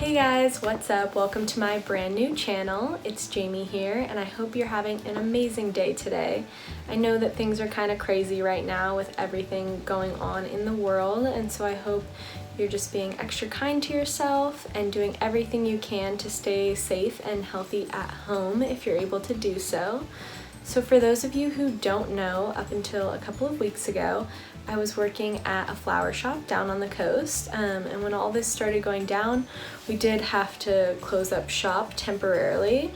Hey guys, what's up? Welcome to my brand new channel. It's Jamie here, and I hope you're having an amazing day today. I know that things are kind of crazy right now with everything going on in the world, and so I hope you're just being extra kind to yourself and doing everything you can to stay safe and healthy at home if you're able to do so. So for those of you who don't know, up until a couple of weeks ago, I was working at a flower shop down on the coast, and when all this started going down, we did have to close up shop temporarily.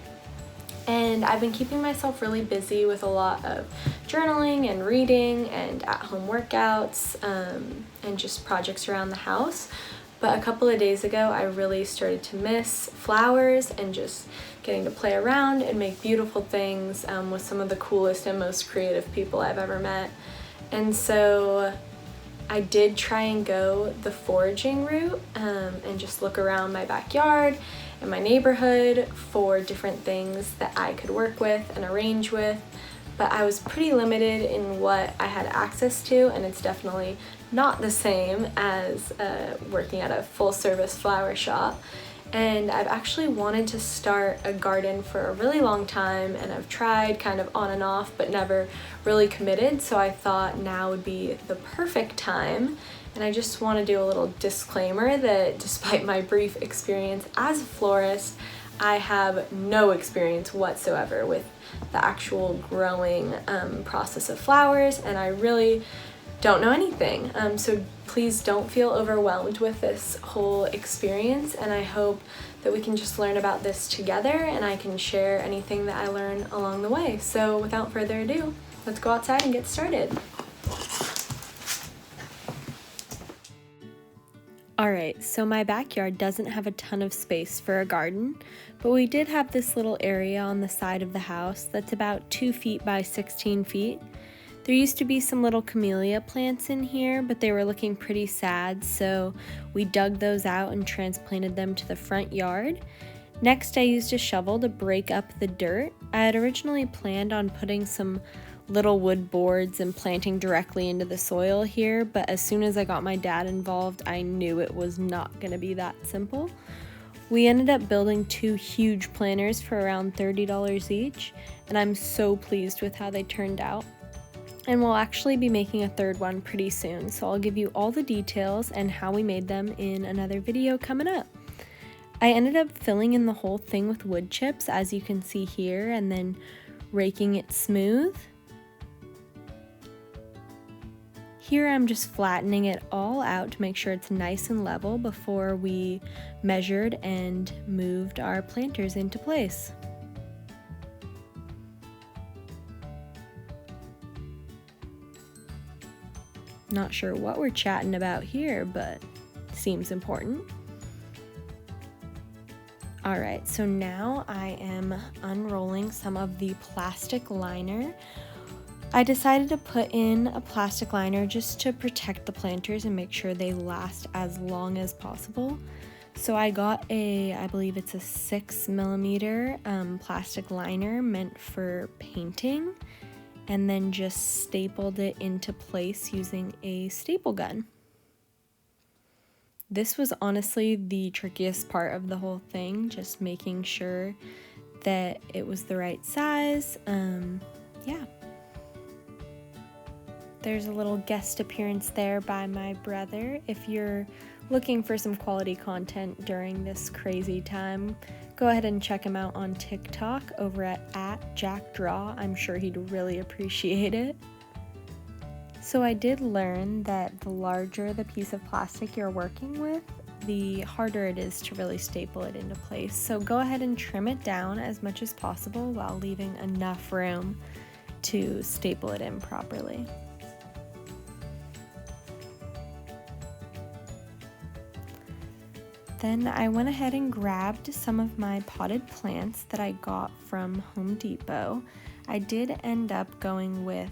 And I've been keeping myself really busy with a lot of journaling and reading and at-home workouts and just projects around the house. But a couple of days ago, I really started to miss flowers and just getting to play around and make beautiful things with some of the coolest and most creative people I've ever met. And so I did try and go the foraging route and just look around my backyard and my neighborhood for different things that I could work with and arrange with. But I was pretty limited in what I had access to, and it's definitely not the same as working at a full-service flower shop. And I've actually wanted to start a garden for a really long time, and I've tried kind of on and off but never really committed, so I thought now would be the perfect time. And I just want to do a little disclaimer that despite my brief experience as a florist, I have no experience whatsoever with the actual growing process of flowers, and I really don't know anything. So please don't feel overwhelmed with this whole experience, and I hope that we can just learn about this together and I can share anything that I learn along the way. So without further ado, let's go outside and get started. Alright, so my backyard doesn't have a ton of space for a garden, but we did have this little area on the side of the house that's about 2 feet by 16 feet. There used to be some little camellia plants in here, but they were looking pretty sad, so we dug those out and transplanted them to the front yard. Next, I used a shovel to break up the dirt. I had originally planned on putting some little wood boards and planting directly into the soil here, but as soon as I got my dad involved, I knew it was not going to be that simple. We ended up building 2 huge planters for around $30 each, and I'm so pleased with how they turned out. And we'll actually be making a third one pretty soon, so I'll give you all the details and how we made them in another video coming up. I ended up filling in the whole thing with wood chips, as you can see here, and then raking it smooth. Here I'm just flattening it all out to make sure it's nice and level before we measured and moved our planters into place. Not sure what we're chatting about here, but seems important. Alright, so now I am unrolling some of the plastic liner. I decided to put in a plastic liner just to protect the planters and make sure they last as long as possible. So I got I believe it's a 6mm plastic liner meant for painting, and then just stapled it into place using a staple gun. This was honestly the trickiest part of the whole thing, just making sure that it was the right size. Yeah. There's a little guest appearance there by my brother. If you're looking for some quality content during this crazy time, go ahead and check him out on TikTok over at @JackDraw. I'm sure he'd really appreciate it. So I did learn that the larger the piece of plastic you're working with, the harder it is to really staple it into place. So go ahead and trim it down as much as possible while leaving enough room to staple it in properly. Then I went ahead and grabbed some of my potted plants that I got from Home Depot. I did end up going with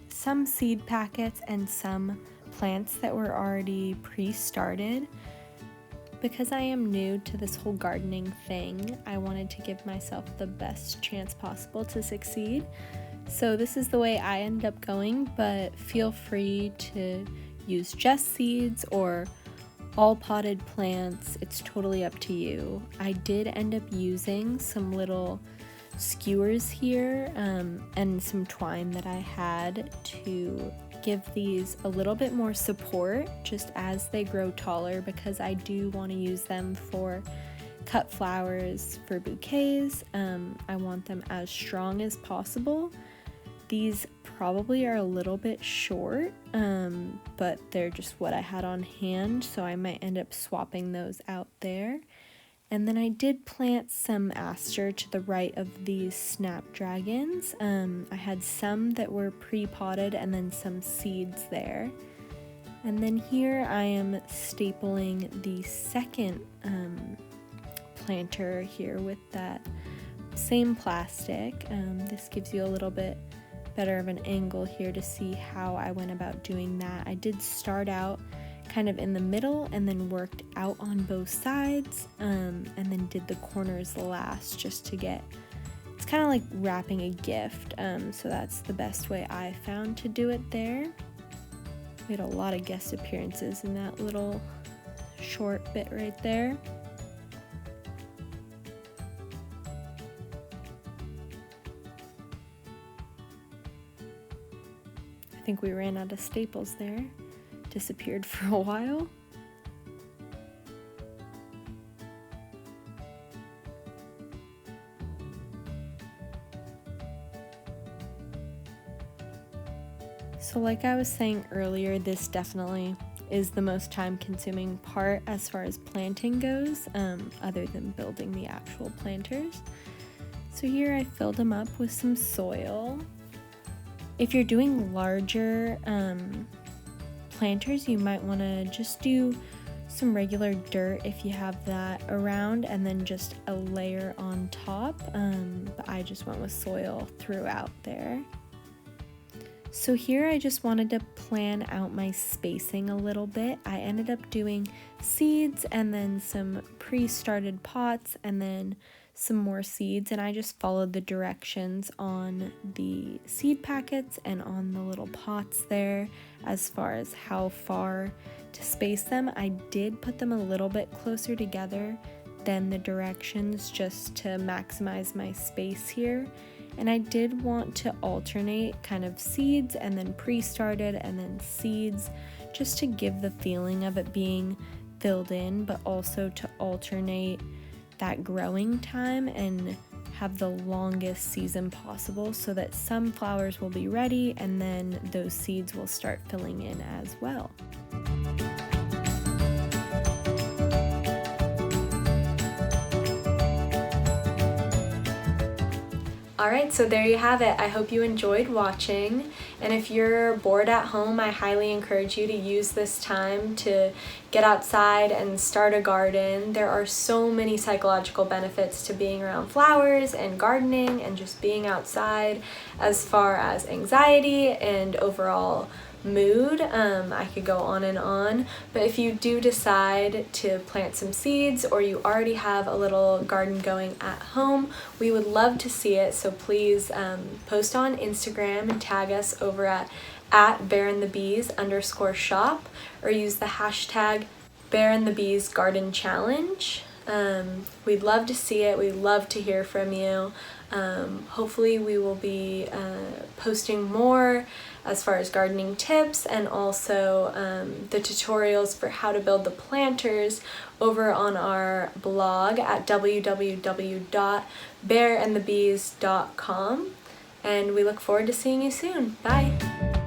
some seed packets and some plants that were already pre-started. Because I am new to this whole gardening thing, I wanted to give myself the best chance possible to succeed. So this is the way I ended up going, but feel free to use just seeds or all potted plants, it's totally up to you. I did end up using some little skewers here and some twine that I had to give these a little bit more support just as they grow taller, because I do want to use them for cut flowers for bouquets. I want them as strong as possible. These probably are a little bit short, but they're just what I had on hand, so I might end up swapping those out there. And then I did plant some aster to the right of these snapdragons. I had some that were pre-potted and then some seeds there. And then here I am stapling the second planter here with that same plastic. This gives you a little bit better of an angle here to see how I went about doing that. I did start out kind of in the middle and then worked out on both sides, and then did the corners last just to get, it's kind of like wrapping a gift, so that's the best way I found to do it there. We had a lot of guest appearances in that little short bit right there. I think we ran out of staples there. Disappeared for a while. So like I was saying earlier, this definitely is the most time-consuming part as far as planting goes, other than building the actual planters. So here I filled them up with some soil. If you're doing larger planters, you might want to just do some regular dirt if you have that around, and then just a layer on top, but I just went with soil throughout there. So here I just wanted to plan out my spacing a little bit. I ended up doing seeds and then some pre-started pots and then some more seeds, and I just followed the directions on the seed packets and on the little pots there as far as how far to space them. I did put them a little bit closer together than the directions just to maximize my space here, and I did want to alternate kind of seeds and then pre-started and then seeds, just to give the feeling of it being filled in, but also to alternate that growing time and have the longest season possible, so that some flowers will be ready and then those seeds will start filling in as well. Alright, so there you have it. I hope you enjoyed watching, and if you're bored at home, I highly encourage you to use this time to get outside and start a garden. There are so many psychological benefits to being around flowers and gardening and just being outside, as far as anxiety and overall mood. I could go on, but if you do decide to plant some seeds, or you already have a little garden going at home, we would love to see it. So please post on Instagram and tag us over at @bearandthebees_shop, or use the hashtag #BearandTheBeesGardenChallenge. We'd love to see it. We'd love to hear from you. Hopefully we will be posting more as far as gardening tips, and also the tutorials for how to build the planters over on our blog at www.bearandthebees.com, and we look forward to seeing you soon. Bye!